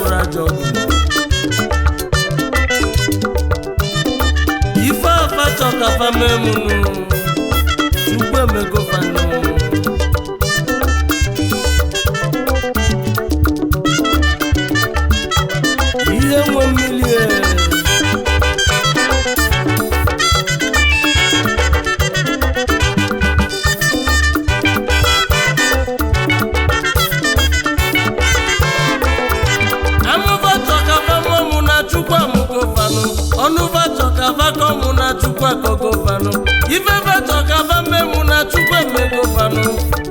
bụrụ ajọ ọgụ ife afa chọka famemunu Chukwu emego fanụ ihe nwe mmiri Ọnụva chọkava kọmụ na Chukwu akọgọvanụ ifefe chọkava mmemụ na Chukwu emegọvanụ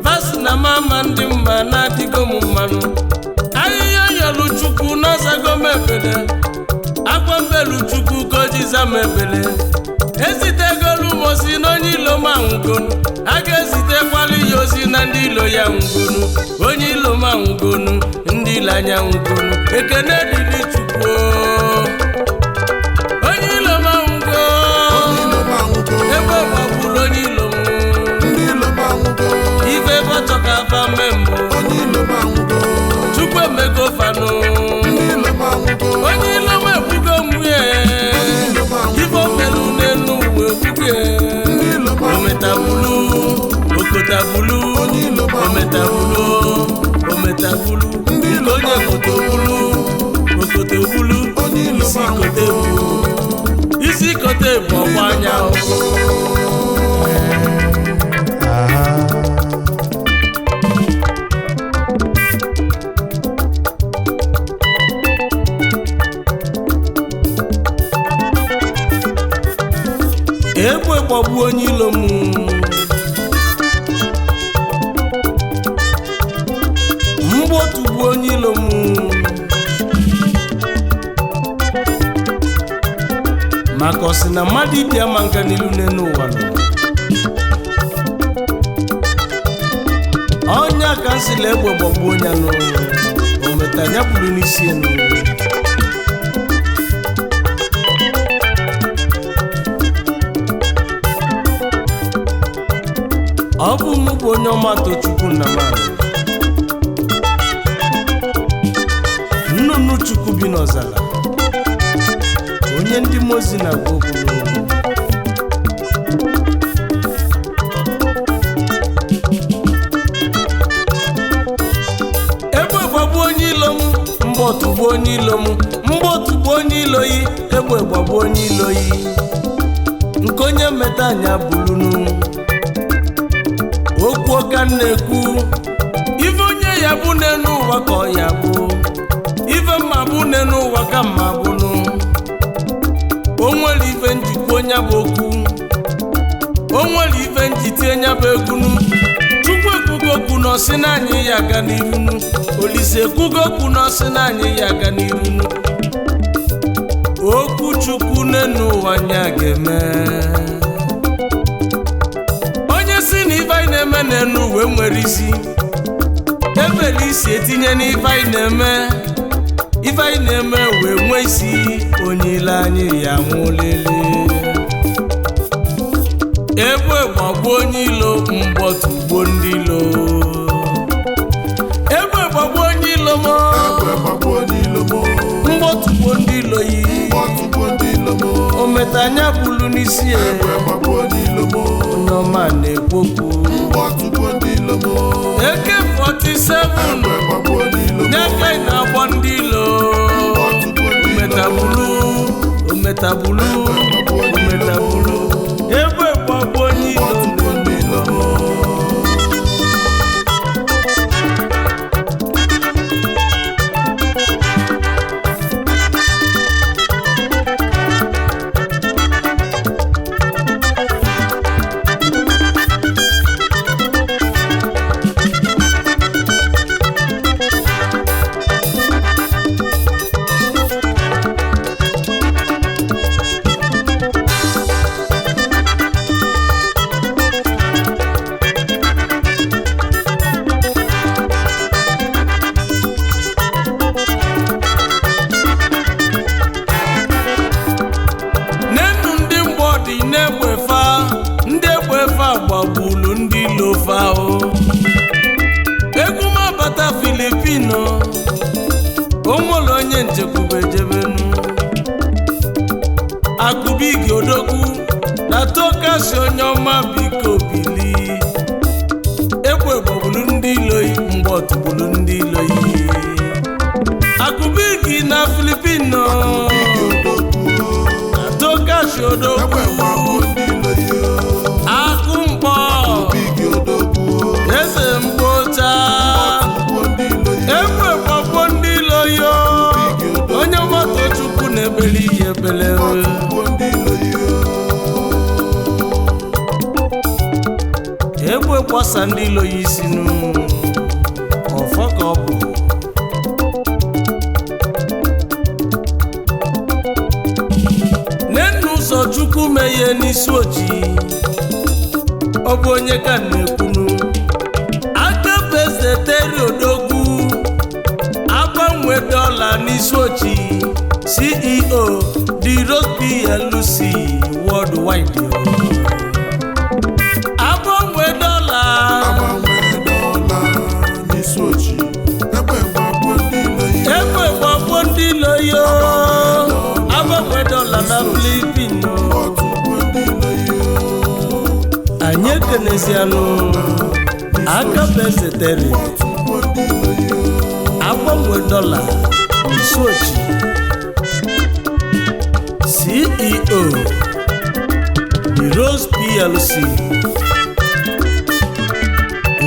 vasi na mama ndị mma na-adịgo m mmanụ ahịhịa yọlụ Chukwu n'ọzago m ebele akwa mbelu Chukwu gojiza m ebele ezitegolu m ozi n'onye ilo m anwụgonu a ga-ezitekwala ya ozi na ndị ilo ya nwụgonu onye ilo m anwụgonu ndị ilo anya nwụgonu ekene dịrị Chukwu Chukwu emego fanụ onye ilo m ekwugo nwunye ife omelu n'elu uwe ekwugo ometabulu okotabulu ometabulu nke onye kotobulu okotobulu isi kote bụ ọgba anya egbe gbagbu onye ilo m mgbotugbu onye ilo m maka ọ sị na mmadụ ịbịa ma nga n'ilu n'elu ụwa ọnya ka nsịla egbe gbagbu onye anụ o metanya buru n'isi enu ọ bụ mụ bụ onye ọma Tochukwu Nnamani nnụnụ Chukwu bi n'ọzara onye ndị mozi na-agwa okwu egbe gbagbu onye ilo m mgbọtụgbu onye ilo m mgbọtụgbu onye ilo yi egbe gbagbu onye ilo yi nke onye mmeta anya bulunu okwu ọka na-ekwu ife onye ya bụ n'elu ụwa ka ọ ya bụ ife mma bụ n'elu ụwa ka mma bụnụ o nwere ife njikwa onye bụ okwu o nwere ife njiti onye bụ egwunu Chukwu ekwugo okwu na ọsị na anyị ya aga n'irunu Olise ekwugo okwu na ọsị na anyị ya aga n'irunu okwu Chukwu n'elu ụwa anya ga-eme si na ife anyị na-eme n'enu uwe nwere isi ebere isi etinye n'ife anyị na-eme ife anyị na-eme wee nwee isi onye ile anyị ya nwụlele egbe gbagbuo onye ilo mgbọtụgbo ndị ilo egbe gbagbuo onye ilo mgbọtụgbo ndị ilo yi o metanya bulu n'isi onye ọma na-ekwu AK-47 n'aka na-agbọ ndị ilo ometabulu egbe gbagbuo onye ilo onye nchekwube jebenu Akụbigi odogwu na tokasi onye ọma biko bili egbe gbagburu ndị iloyi mgbe ọtụgburu ndị iloyi Akụbigi na Filipino na tokasi odogwu Akụmkpọ eze mkpocha egbe gbagbo ndị iloyi onye mmadụ Chukwu na-ebeli ihe ebele egbe kwasa ndị iloyi isi ọfọ ka ọ bụ n'enu ụzọ Chukwu meghe n'isi ojii ọ bụ onye ka na-ekwunu agafe eze Terry Odogwu agbanwe dọla n'isi ojii CEO The Rose PLC Worldwide agbanwe dọla n'isi ojii egbe gbagbo ndị iloyi agbanwe dọla na Filipino anyị ekenezianụ agafe eze Terry agbanwe dọla n'isi ojii CEO The Rose PLC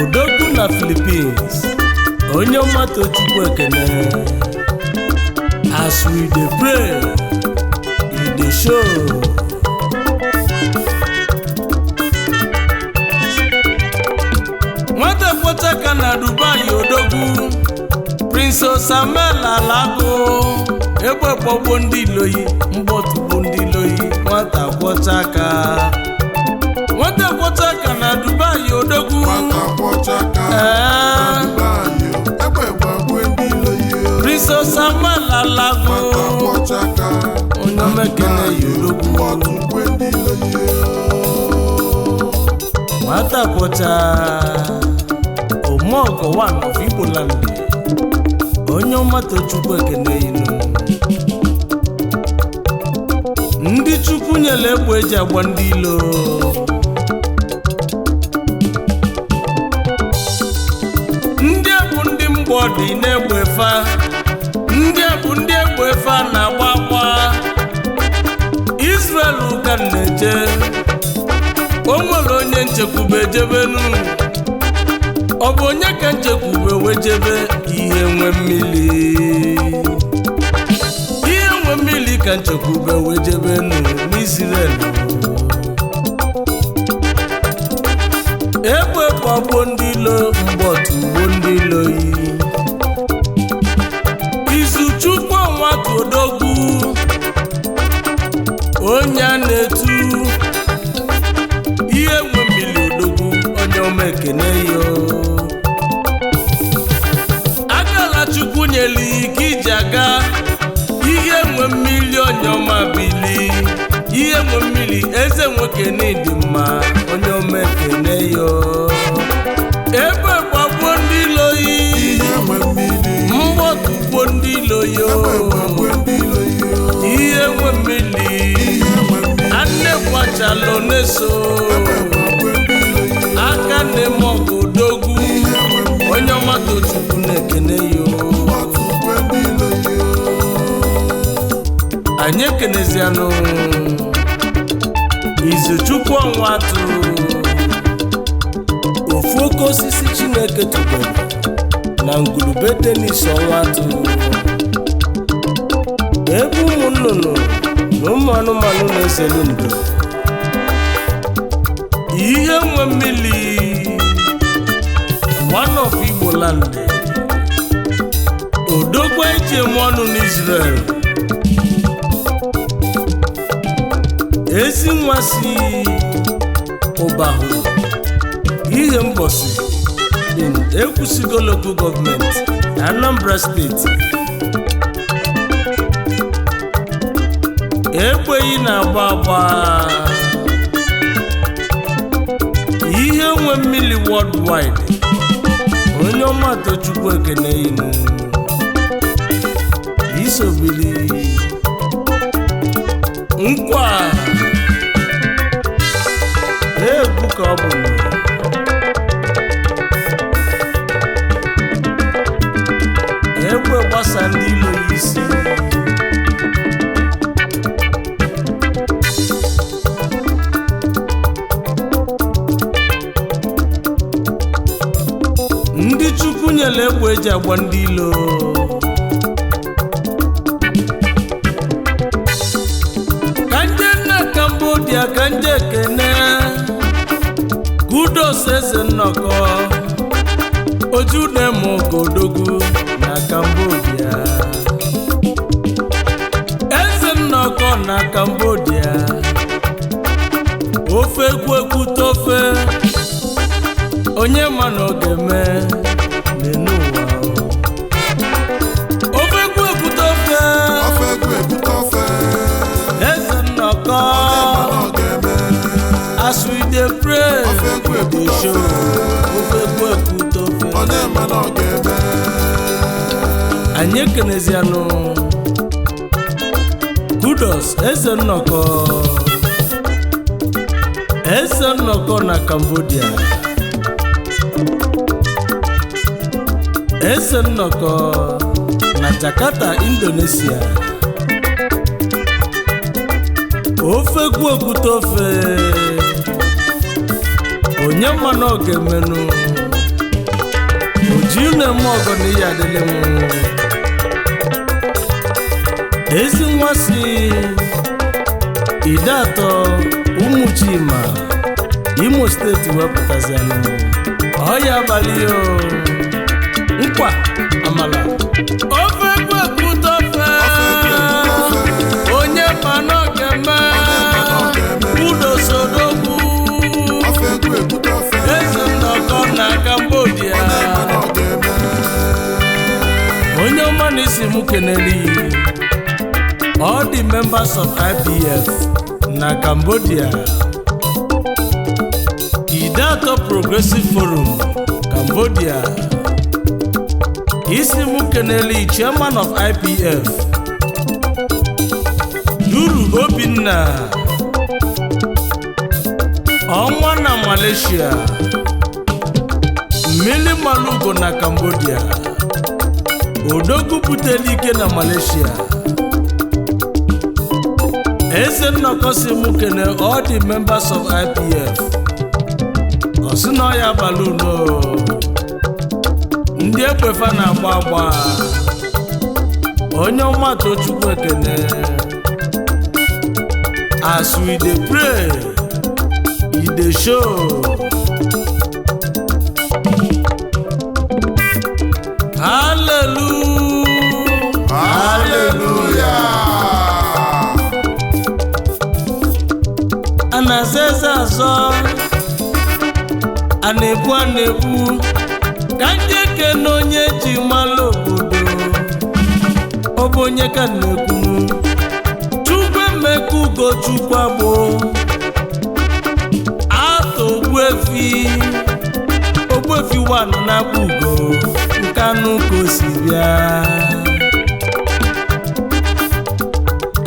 Odogwu na Philippines onye ọmata Chukwu ekene as we dey pray e dey show nwata kwotaka na Dubai Odogwu Prince Samuel Alago egbe gbagbo ndị iloyi mgbọtụgbu ndị iloyi nwata kwotaka na Dubai Odogwu Prince Samuel Alago onye omekene Odogwu nwata kwọcha Omogo one of Igbo land onye ọmata Chukwu ekene inu ndị Chukwu nyere egbe eji agba ndị ilo ndị bụ ndị mgbọdị na-egbe fa ndị bụ ndị egbe fa na-agba agba Israel ka na-eje o nwere onye nchekwube jebenu ọ bụ onye ka nchekwube wejebe ihe nwe mmiri ka nchekwube wejebenu n'Israel egbe gbagbo ndị ilo mgbọtụgbo ndị iloyi Izuchukwu nwata Odogwu onye a na-etu ihe nwe mmiri Odogwu onye omekene yo agala Chukwu nyeli ike iji aga ihe nwe mmiri onye ọma bili ihe nwe mmiri eze nwoke n'ịdị mma onye omekene yo egbe gbagbo ndị iloyi mgbọtụgbo ndị iloyi ihe nwe mmiri anne kwachalo n'eso aka na-eme ọgụ Odogwu onye ọmata Chukwu na-ekene yo anyị ekenezianụ Izuchukwu nwatụ ofu oke osisi Chineke tụbere na ngulube tenis ọnwatụ ebe ụmụ nnụnụ na ụmụ anụmanụ na-eselu ndo ihe nwe mmiri one of Igbo land Odogwu eji eme ọnụ n'Israel ezi nwa si Ụbahụ ihe mbosi ekwusigo local gọọmenti Anambra steeti egbeghị na-agba agba ihe nwe mmiri worldwide onye ọmata Chukwu ekene inu n'isobili nkwa egwu ka ọ bụ egwu gbasa ndị ilo ya isi ndị Chukwu nyere egbe eji agba ndị ilo ka nje na Cambodia ka nje kene kudos eze nnọkọ oju na-eme ogodogwu na Cambodia eze nnọkọ na Cambodia ofe egwu tofe onye ma na oge mee n'ụwa ofe egwu tofe eze nnọkọ as we dey pray dey show ofe egwu tofe anyị ekenezianụ kudos eze nnọkọ na Cambodia eze nnọkọ na Jakarta Indonesia ofe egwu tofe onye mmanụ ọ ga-emenụ oji na-eme ọgọ na ihe adịlị m ezi nwa si ide atọ Ụmụchima Imo steeti wepụtazianụ ọya abalị o nkwa amala ofe egwu tofe onye mmanụ ọ ga-eme udo sodogwu eze nnọkọ na Cambodia onye ọma na isi m keneli all the members of IPF na Cambodia Idato Progressive Forum Cambodia isi m keneli chairman of IPF Duru Obinna ọnwa na Malaysia Mmili Malugo na Cambodia odogwu buteli ike na Malaysia eze nnọkọ si m kene all the members of IPF osinoya baluno ndị ekwefa na-agba agba onye ọma Tochukwu ekene as we dey pray e dey show hallelujah anazeze azọ anebu ka ndị kene onye ji malụ obodo ọ bụ onye ka na-ekwu Chukwu emeka Ugochukwu agbụ atọ Ogbuefi wanụ na-akpụ ugo nkanụ ka o si bịa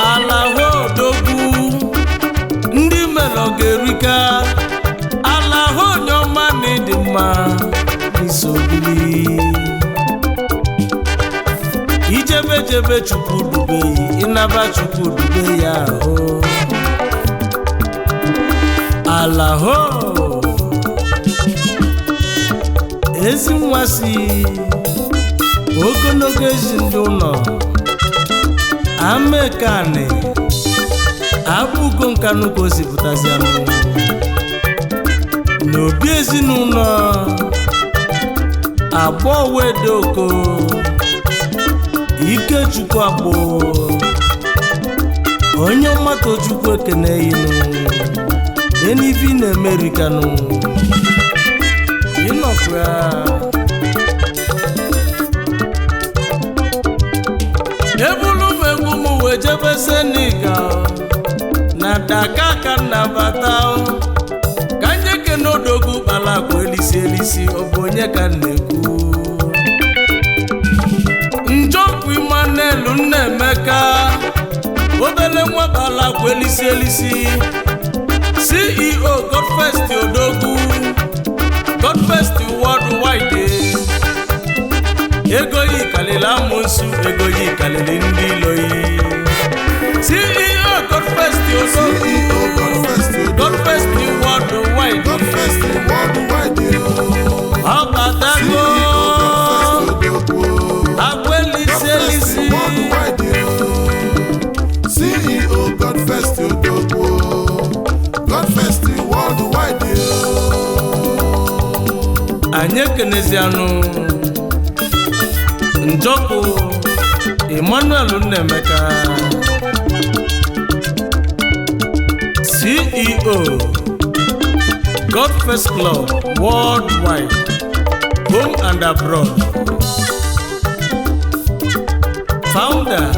alahụ odogwu ndị mere ọ ga-erika alahụ onye ọma na ịdị mma n'isobili ijebejebe Chukwu dubeghị ịnaba Chukwu dube ya ahụ alahụ ezi nwa si ogologo ezi ndị ụlọ amekani abụgo nkanụ ka o si pụtazianụ n'obi ezinụlọ abụọ wedoko Ikechukwu akpụ onye mmadụ Chukwu ekene yinụ enivi na Amerikanụ ịnọkwa ebulu megbu m wee jebe Senegal na Dakar ka nnabata ka nje kene odogwu kpala akwa elisi ọ bụ onye ka na-ekwu Njọkụ Emmanuel Nnemeka obele nwabala kwelisi elisi CEO Godfest Odogwu Godfest Worldwide ego yi kalili amonsu ego yi kalili ndị iloyi CEO Godfest Odogwu Godfest Worldwide Abadago Akweliselisi CEO Godfest Odogwu Godfest Worldwide anyị ekenezianụ Njọkụ Emmanuel Nnemeka CEO Godfest Club Worldwide Home and Abroad Founder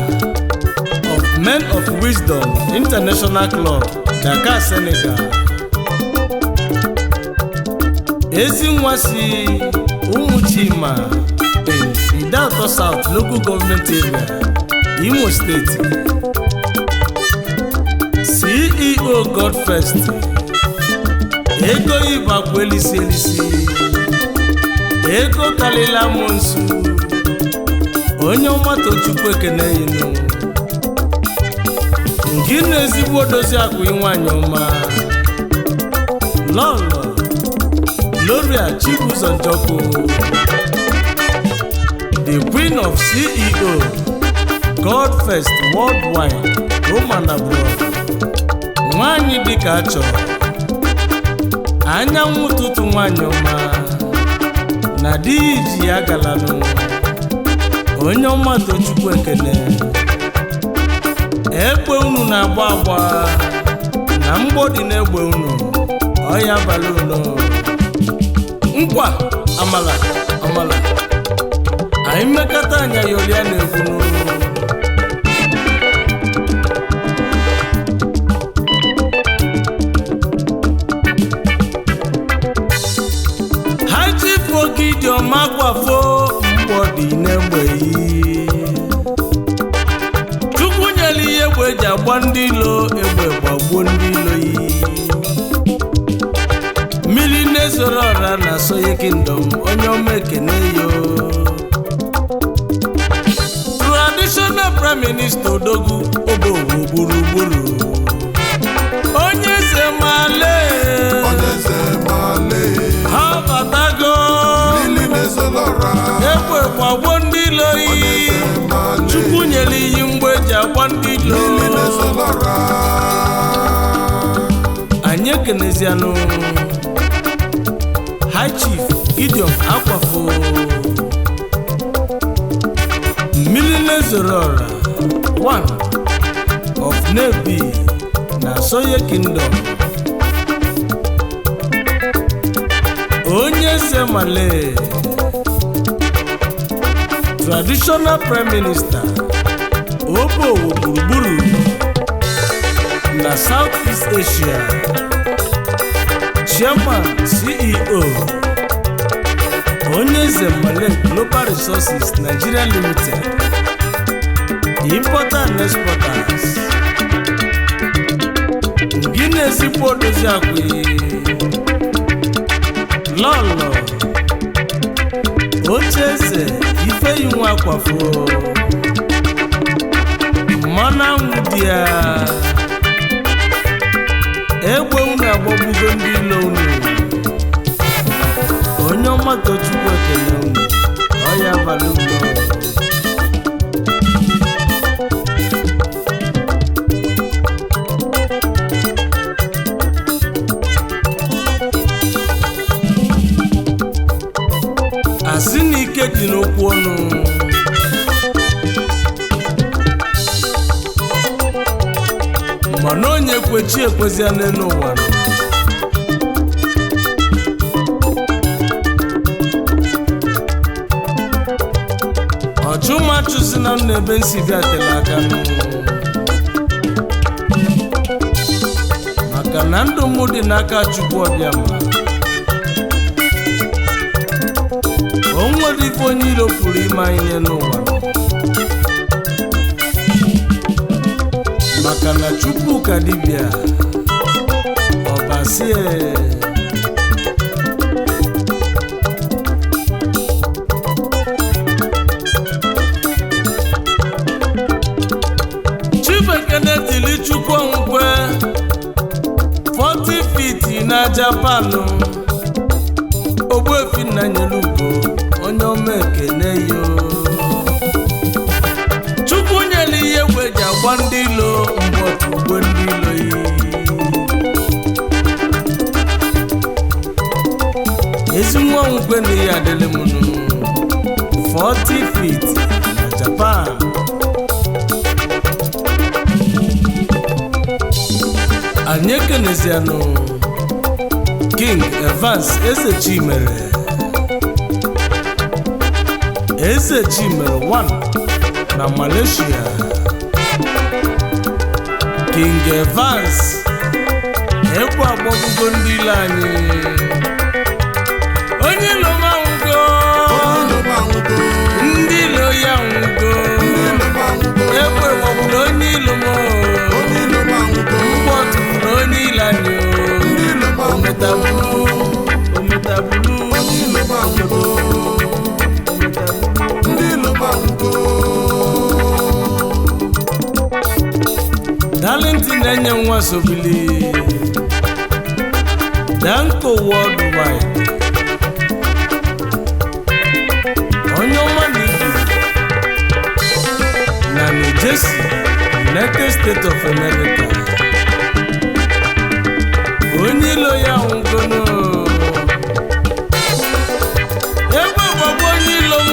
of Men of Wisdom International Club Dakar, Senegal Ezinwasi Umuchima in Idato South Local Government Area, Imo State CEO Godfest Ego Ibakwelisi Elisi Ego Kalila Monsu Onye ọmata Chukwu ekene yinu Ngine ezigbo dozi akụ inwanyị ọma Lolo Gloria Chibuzo Njọkụ the Queen of CEO Godfest Worldwide Home and Abroad nwanyị dịka achọ anyanwụ ụtụtụ nwanyị ọma na di iji ya galanụ onye ọma Tochukwu ekene egbe unu na-agba agba na mgbodi na-egbe unu ọya abalị unu nkwa amala anyị mmekọta anya yolia na-egwu n'ụlọ ha chifu ogidi ọma gwafo mgbodi na-egbeghị Chukwu nyere ihe egbe eji agba ndị ilo egbe gbagbuo ndị ilo yi mmiri na-ezoro ọra na Soye Kingdom onye ọma ekene yo Traditional Prime Minister Odogwu Obowo gburugburu onye eze male ha batago egbe gbagbo ndị iloyi Chukwu nyere iyi mgbe eji agba ndị ilo anyị ekenezianụ High Chief Gideon Akwafo Mmiri zoro ọra one of Nebi na Soye Kingdom onye eze male Traditional Prime Minister Obowo gburugburu na Southeast Asia Chairman CEO onye eze male Global Resources Nigeria Limited Importer and Exporters Guinness Dozi Akwi Lolo Ocheze Ifeyinwa Akwafo Mana Nwudia Egbe unu agbagbugo ndị ilo unu onye ọma Tochukwu ekele unu ọya abalị unu asị na ike dị n'okwu ọnụ mana onye kwechi ekwezi ya n'elu ụwa ọchụma chụsi na m n'ebe nsi bịa tele aka maka na ndụ m dị n'aka Chukwu Obiama o nwere ife onye iro pụrụ ime anyị n'ụwa maka na Chukwu ka dibịa ọbasie. Chibekene tili Chukwu nkwe 40 feet na Japan. Ogbuefi nna Nyelugo onye ọma ekene yo. Chukwu nyere ihe weji agba ndị ilo mgbọtụ ugbo ndị ilo yi. Ezi nwa nkwe na ihe adịlị m nụ 40 feet na Japan. Anyị ekenezianụ King Evans Eze Chimere. Eze Chimere 1 na Malaysia. King Evans ekwe agbọgbugo ndị ilo anyị. Onye ilo m anwụgo, ndị ilo ya anwụgo. Ekwe gbagburu onye ilo m, mgbọ tụfuru onye ilo anyị. Ometabulu Darlington na-enye nwa sobili Danko Worldwide. Onye ọma n'ibu na New Jersey, United States of America. Onye ilo ya nwụgono. Egbe gbagbo onye ilo m.